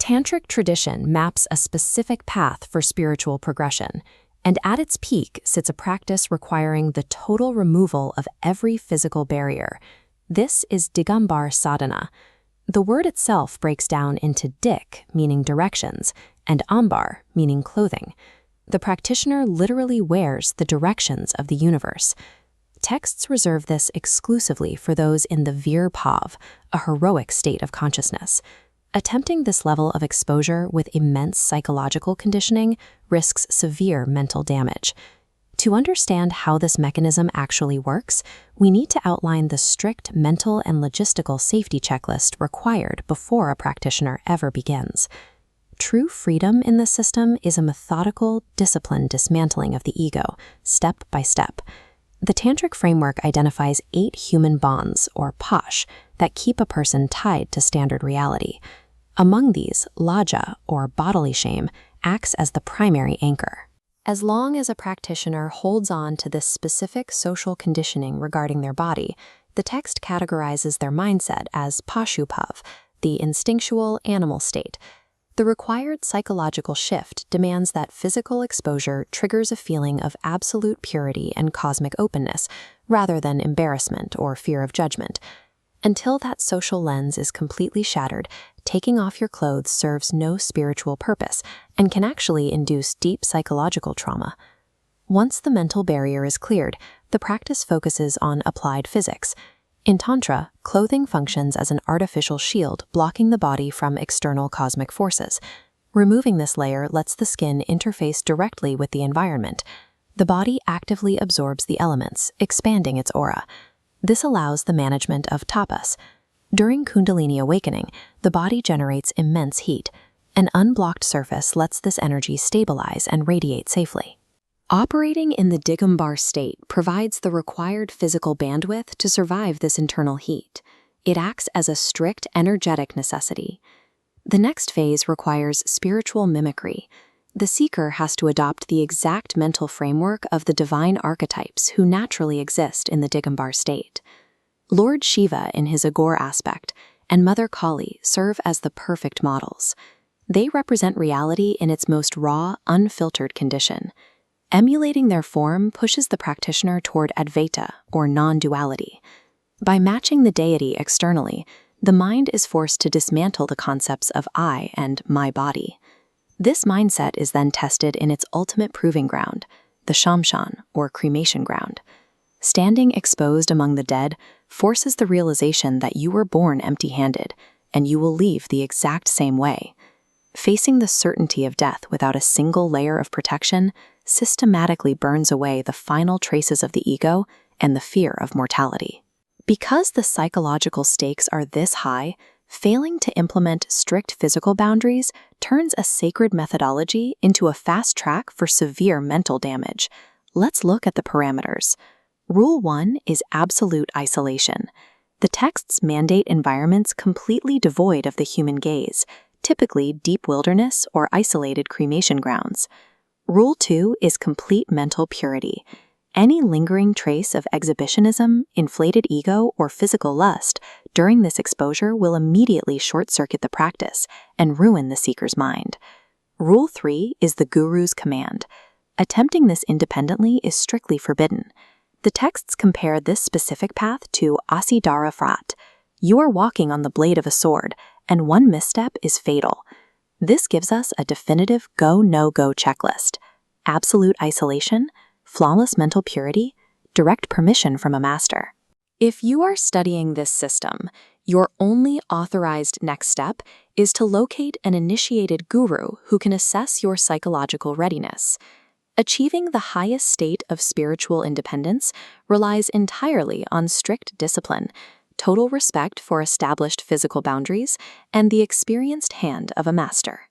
Tantric tradition maps a specific path for spiritual progression, and at its peak sits a practice requiring the total removal of every physical barrier. This is Digambar sadhana. The word itself breaks down into dik, meaning directions, and ambar, meaning clothing. The practitioner literally wears the directions of the universe. Texts reserve this exclusively for those in the vir pav, a heroic state of consciousness. Attempting this level of exposure with immense psychological conditioning risks severe mental damage. To understand how this mechanism actually works, we need to outline the strict mental and logistical safety checklist required before a practitioner ever begins. True freedom in this system is a methodical, disciplined dismantling of the ego, step by step. The Tantric framework identifies 8 human bonds, or pash, that keep a person tied to standard reality. Among these, lajja, or bodily shame, acts as the primary anchor. As long as a practitioner holds on to this specific social conditioning regarding their body, the text categorizes their mindset as pashupav, the instinctual animal state. The required psychological shift demands that physical exposure triggers a feeling of absolute purity and cosmic openness, rather than embarrassment or fear of judgment. Until that social lens is completely shattered, taking off your clothes serves no spiritual purpose and can actually induce deep psychological trauma. Once the mental barrier is cleared, the practice focuses on applied physics. In Tantra, clothing functions as an artificial shield blocking the body from external cosmic forces. Removing this layer lets the skin interface directly with the environment. The body actively absorbs the elements, expanding its aura. This allows the management of tapas. During Kundalini awakening, the body generates immense heat. An unblocked surface lets this energy stabilize and radiate safely. Operating in the Digambar state provides the required physical bandwidth to survive this internal heat. It acts as a strict energetic necessity. The next phase requires spiritual mimicry. The seeker has to adopt the exact mental framework of the divine archetypes who naturally exist in the Digambar state. Lord Shiva in his Agor aspect and Mother Kali serve as the perfect models. They represent reality in its most raw, unfiltered condition. Emulating their form pushes the practitioner toward Advaita, or non-duality. By matching the deity externally, the mind is forced to dismantle the concepts of I and my body. This mindset is then tested in its ultimate proving ground, the shamshan, or cremation ground. Standing exposed among the dead forces the realization that you were born empty-handed, and you will leave the exact same way. Facing the certainty of death without a single layer of protection systematically burns away the final traces of the ego and the fear of mortality. Because the psychological stakes are this high, failing to implement strict physical boundaries turns a sacred methodology into a fast track for severe mental damage. Let's look at the parameters. Rule 1 is absolute isolation. The texts mandate environments completely devoid of the human gaze, typically deep wilderness or isolated cremation grounds. Rule 2 is complete mental purity. Any lingering trace of exhibitionism, inflated ego, or physical lust during this exposure will immediately short-circuit the practice and ruin the seeker's mind. Rule 3 is the guru's command. Attempting this independently is strictly forbidden. The texts compare this specific path to Asidara Frat. You are walking on the blade of a sword, and one misstep is fatal. This gives us a definitive go-no-go checklist: absolute isolation, flawless mental purity, direct permission from a master. If you are studying this system, your only authorized next step is to locate an initiated guru who can assess your psychological readiness. Achieving the highest state of spiritual independence relies entirely on strict discipline, total respect for established physical boundaries, and the experienced hand of a master.